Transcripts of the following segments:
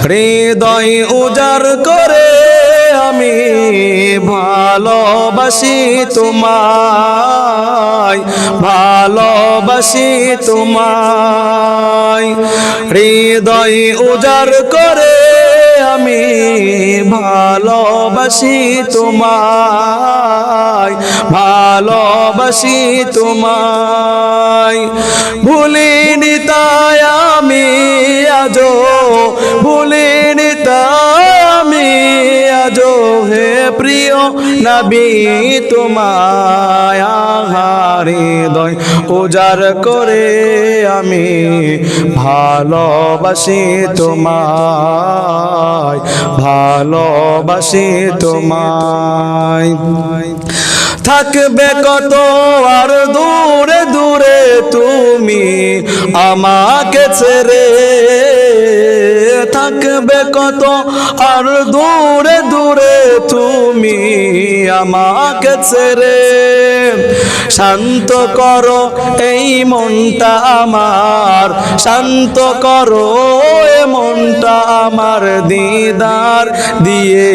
হৃদয় উজাড় করে আমি ভালোবাসি তোমায়, ভালোবাসি তোমায়। হৃদয় উজাড় করে আমি ভালোবাসি তোমায়, ভালোবাসি তোমায়। ভুলিনি তাই আমি আজো, ভুলিনি তাই আমি আজো হে প্রিয় নবী তোমায়। হৃদয় উজাড় করে আমি ভালোবাসি তোমায়, ভালোবাসি তোমায়। থাকবে কত আর দূরে দূরে তুমি আমাকে ছেড়ে, থাকবে কত আর দূরে দূরে তুমি আমাকে ছেড়ে। শান্ত করো এই মনটা আমার, শান্ত করো এ মনটা আমার, দিদার দিয়ে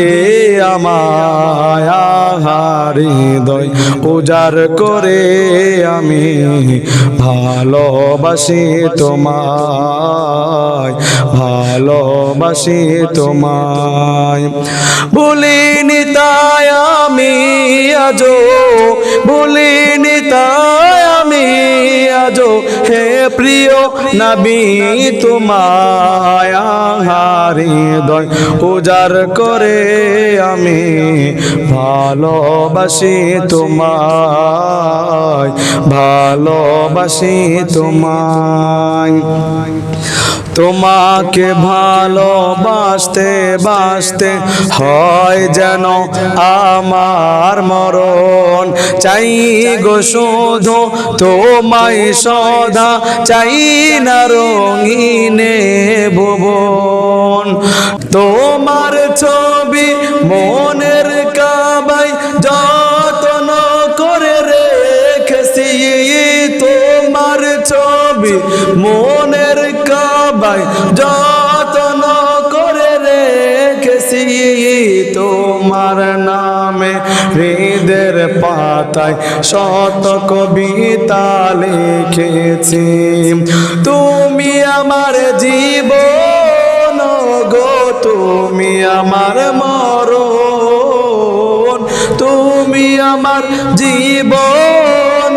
আমায়। হৃদয় উজাড় করে আমি ভালোবাসি তোমায়, ভালোবাসি তোমায়। ভুলিনি তাই আমি আজো, ভুলিনি তাই আমি আজো হে প্রিয় নবী তোমায়। হৃদয় উজাড় করে আমি ভালোবাসি তোমায়, ভালোবাসি তোমায়। তোমাকে ভালোবাসতে বাসতে হয় যেন আমার মরণ। চাই গো শুধু তোমায় সদা, চাই না রঙিনে ভুবন। তোমার ছবি মনের কাবায় যত্ন করে রেখেছি, তোমার ছবি মনের কাবায় যত্ন করে রেখেছি। তোমার নামে হৃদের পাতায় শত কবিতা লিখেছি। তুমি আমার জীবন গো, তুমি আমার মরণ, তুমি আমার জীবন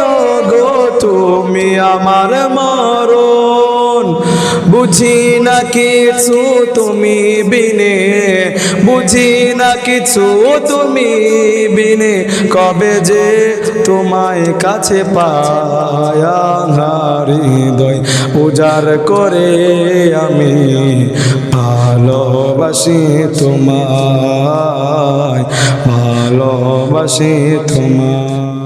গো, তুমি আমার মরণ। বুঝি না কিছু তুমি বিনে, বুঝি না কিছু তুমি বিনে, কবে যে তোমায় কাছে পায়া। হৃদয় উজাড় করে আমি ভালোবাসি তোমায়, ভালোবাসি তোমায়।